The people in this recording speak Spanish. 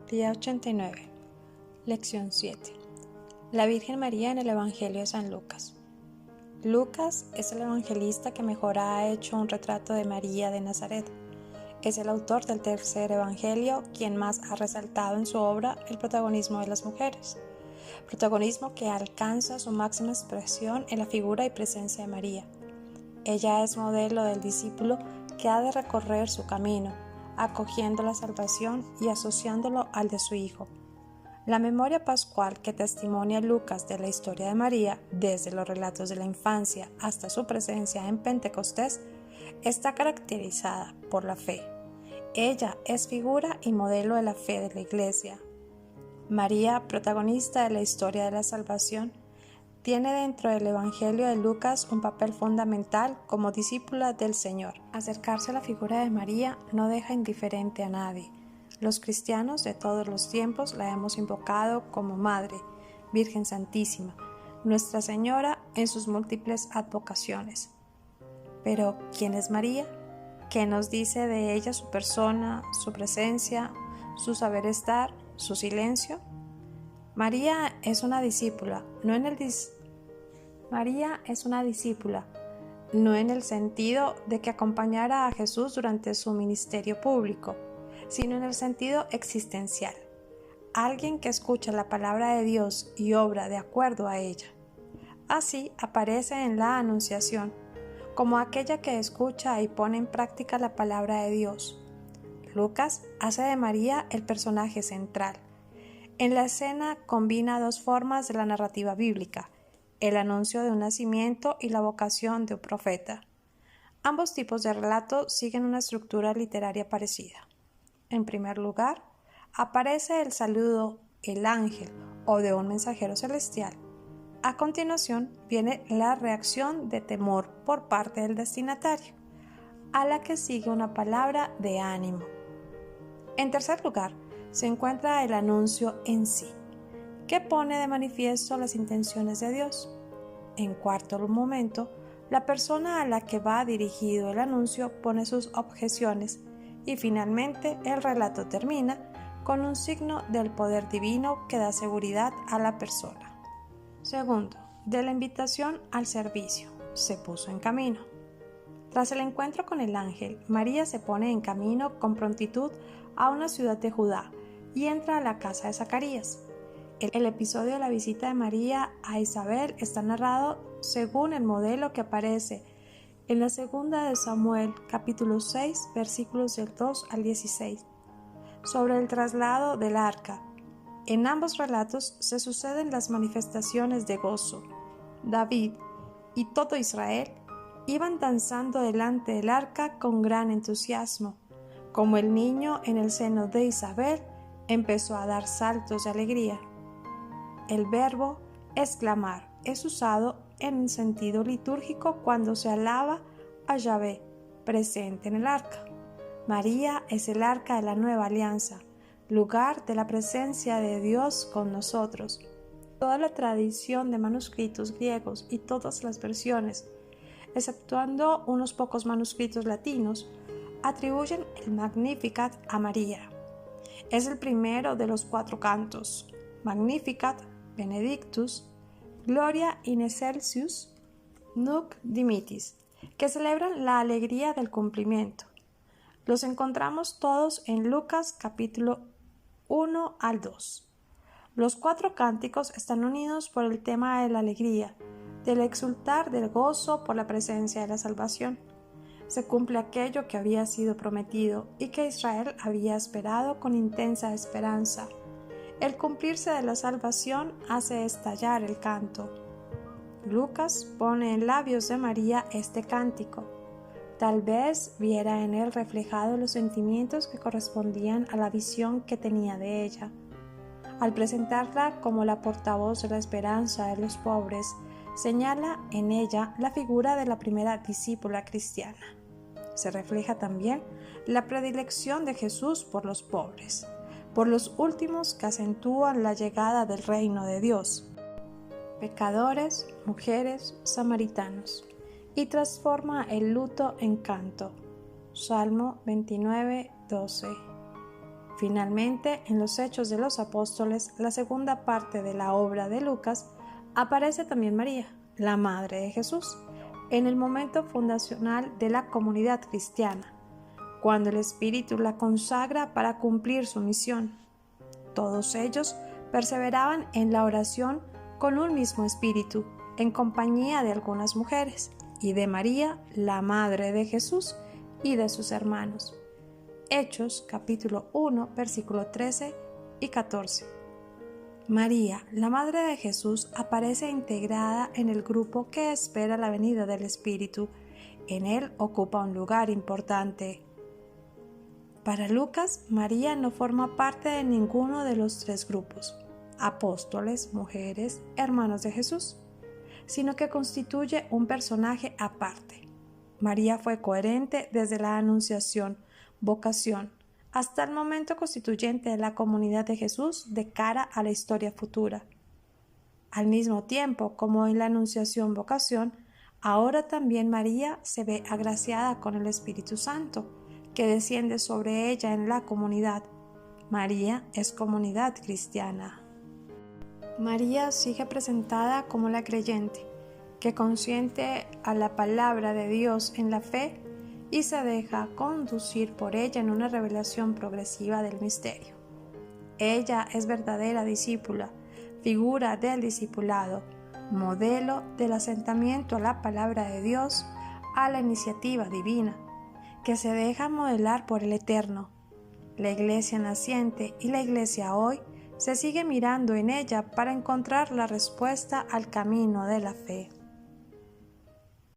Día 89. Lección 7. La Virgen María en el Evangelio de San Lucas. Lucas es el evangelista que mejor ha hecho un retrato de María de Nazaret. Es el autor del tercer evangelio quien más ha resaltado en su obra el protagonismo de las mujeres. Protagonismo que alcanza su máxima expresión en la figura y presencia de María. Ella es modelo del discípulo que ha de recorrer su camino, acogiendo la salvación y asociándolo al de su Hijo. La memoria pascual que testimonia Lucas de la historia de María, desde los relatos de la infancia hasta su presencia en Pentecostés, está caracterizada por la fe. Ella es figura y modelo de la fe de la Iglesia. María, protagonista de la historia de la salvación, tiene dentro del Evangelio de Lucas un papel fundamental como discípula del Señor. Acercarse a la figura de María no deja indiferente a nadie. Los cristianos de todos los tiempos la hemos invocado como Madre, Virgen Santísima, Nuestra Señora en sus múltiples advocaciones. Pero, ¿quién es María? ¿Qué nos dice de ella su persona, su presencia, su saber estar, su silencio? María es una discípula, no en el sentido de que acompañara a Jesús durante su ministerio público, sino en el sentido existencial. Alguien que escucha la palabra de Dios y obra de acuerdo a ella. Así aparece en la Anunciación, como aquella que escucha y pone en práctica la palabra de Dios. Lucas hace de María el personaje central. En la escena combina dos formas de la narrativa bíblica, el anuncio de un nacimiento y la vocación de un profeta. Ambos tipos de relato siguen una estructura literaria parecida. En primer lugar, aparece el saludo, el ángel o de un mensajero celestial. A continuación viene la reacción de temor por parte del destinatario, a la que sigue una palabra de ánimo. En tercer lugar, se encuentra el anuncio en sí, que pone de manifiesto las intenciones de Dios. En cuarto momento, la persona a la que va dirigido el anuncio pone sus objeciones y finalmente el relato termina con un signo del poder divino que da seguridad a la persona. Segundo, de la invitación al servicio, se puso en camino. Tras el encuentro con el ángel, María se pone en camino con prontitud a una ciudad de Judá y entra a la casa de Zacarías. El episodio de la visita de María a Isabel está narrado según el modelo que aparece en la segunda de Samuel, capítulo 6, versículos del 2 al 16, sobre el traslado del arca. En ambos relatos se suceden las manifestaciones de gozo. David y todo Israel iban danzando delante del arca con gran entusiasmo, como el niño en el seno de Isabel empezó a dar saltos de alegría. El verbo exclamar es usado en sentido litúrgico cuando se alaba a Yahvé, presente en el arca. María es el arca de la nueva alianza, lugar de la presencia de Dios con nosotros. Toda la tradición de manuscritos griegos y todas las versiones, exceptuando unos pocos manuscritos latinos, atribuyen el Magnificat a María. Es el primero de los 4 cantos, Magnificat, Benedictus, Gloria in excelsis nunc dimittis, que celebran la alegría del cumplimiento. Los encontramos todos en Lucas capítulo 1 al 2. Los 4 cánticos están unidos por el tema de la alegría, del exultar del gozo por la presencia de la salvación. Se cumple aquello que había sido prometido y que Israel había esperado con intensa esperanza. El cumplirse de la salvación hace estallar el canto. Lucas pone en labios de María este cántico. Tal vez viera en él reflejados los sentimientos que correspondían a la visión que tenía de ella. Al presentarla como la portavoz de la esperanza de los pobres, señala en ella la figura de la primera discípula cristiana. Se refleja también la predilección de Jesús por los pobres, por los últimos que acentúan la llegada del reino de Dios, pecadores, mujeres, samaritanos, y transforma el luto en canto. Salmo 29, 12. Finalmente, en los Hechos de los Apóstoles, la segunda parte de la obra de Lucas, aparece también María, la Madre de Jesús, en el momento fundacional de la comunidad cristiana, cuando el Espíritu la consagra para cumplir su misión. Todos ellos perseveraban en la oración con un mismo espíritu, en compañía de algunas mujeres, y de María, la Madre de Jesús, y de sus hermanos. Hechos capítulo 1, versículo 13 y 14. María, la Madre de Jesús, aparece integrada en el grupo que espera la venida del Espíritu. En él ocupa un lugar importante. Para Lucas, María no forma parte de ninguno de los tres grupos, apóstoles, mujeres, hermanos de Jesús, sino que constituye un personaje aparte. María fue coherente desde la anunciación, vocación, hasta el momento constituyente de la comunidad de Jesús de cara a la historia futura. Al mismo tiempo, como en la anunciación, vocación, ahora también María se ve agraciada con el Espíritu Santo, que desciende sobre ella en la comunidad. María es comunidad cristiana. María sigue presentada como la creyente, que consiente a la palabra de Dios en la fe y se deja conducir por ella en una revelación progresiva del misterio. Ella es verdadera discípula, figura del discipulado, modelo del asentamiento a la palabra de Dios, a la iniciativa divina, que se deja modelar por el Eterno. La Iglesia naciente y la Iglesia hoy se sigue mirando en ella para encontrar la respuesta al camino de la fe.